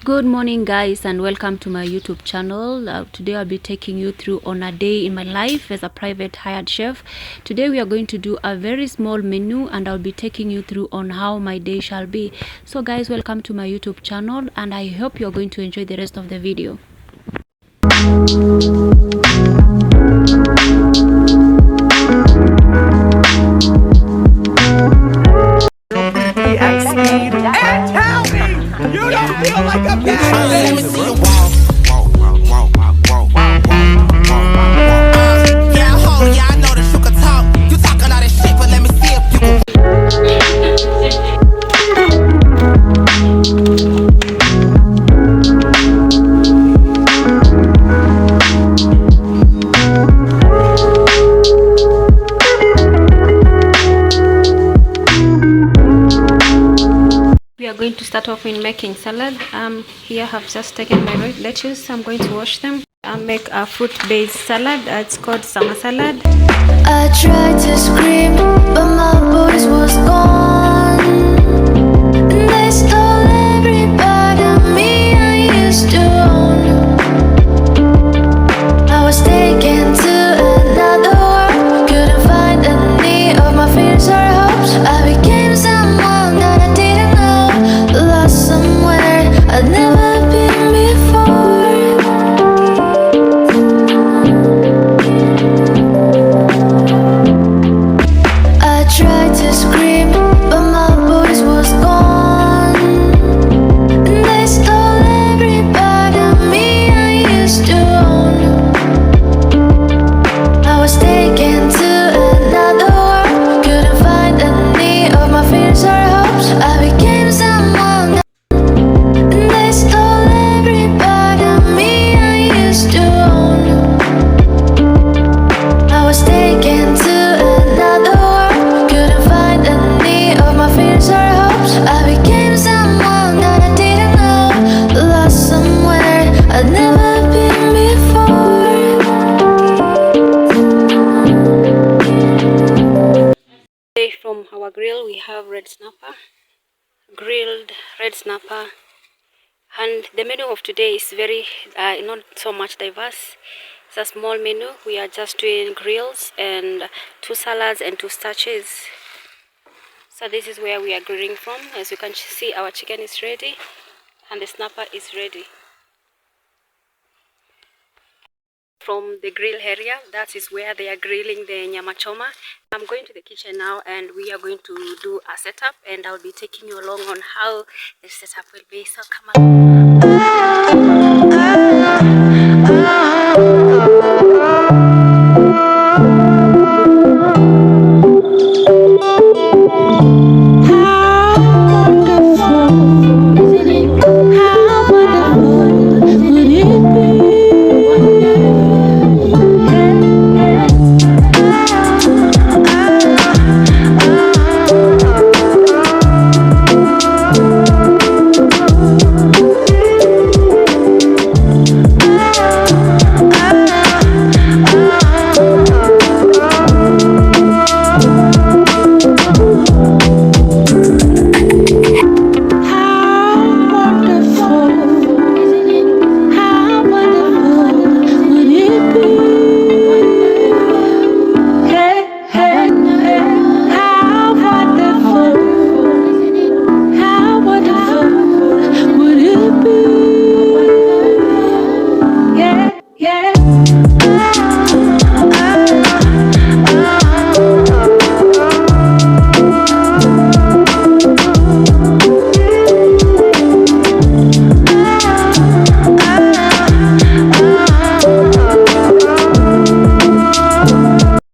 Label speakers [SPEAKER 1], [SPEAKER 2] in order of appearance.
[SPEAKER 1] Good morning guys, and welcome to my YouTube channel. Today I'll be taking you through on a day in my life as a private hired chef. Today we are going to do a very small menu and I'll be taking you through on how my day shall be. So guys, welcome to my YouTube channel and I hope you're going to enjoy the rest of the video.
[SPEAKER 2] And tell me you don't feel like a bad
[SPEAKER 3] Let me
[SPEAKER 2] bitch.
[SPEAKER 3] see you walk. Yeah, ho, yeah, I know that you can talk. You talking all that shit, but let me see if you can.
[SPEAKER 1] We are going to start off in making salad. Here I have just taken my lettuce. I'm going to wash them and make a fruit-based salad. It's called summer salad.
[SPEAKER 4] I tried to scream, but my voice was gone. They stole every part of me I used to own. I was taken to another world, couldn't find any of my fears or hopes. I became someone that I didn't know, lost somewhere I'd never been before. I tried to scream, but my voice was gone. They stole every part of me I used to own. I was taken to another world, couldn't find any of my fears or hopes. I became someone that they stole every part of me I used to own. I was taken to another world, couldn't find any of my fears or hopes. I became someone that I didn't know, lost somewhere I'd never been before.
[SPEAKER 1] Today from our grill we have red snapper, grilled red snapper, and the menu of today is very not so much diverse. It's a small menu. We are just doing grills and 2 salads and 2 starches. So this is where we are grilling from. As you can see, our chicken is ready and the snapper is ready. From the grill area, that is where they are grilling the nyama choma. I'm going to the kitchen now and we are going to do a setup and I'll be taking you along on how the setup will be. So come on.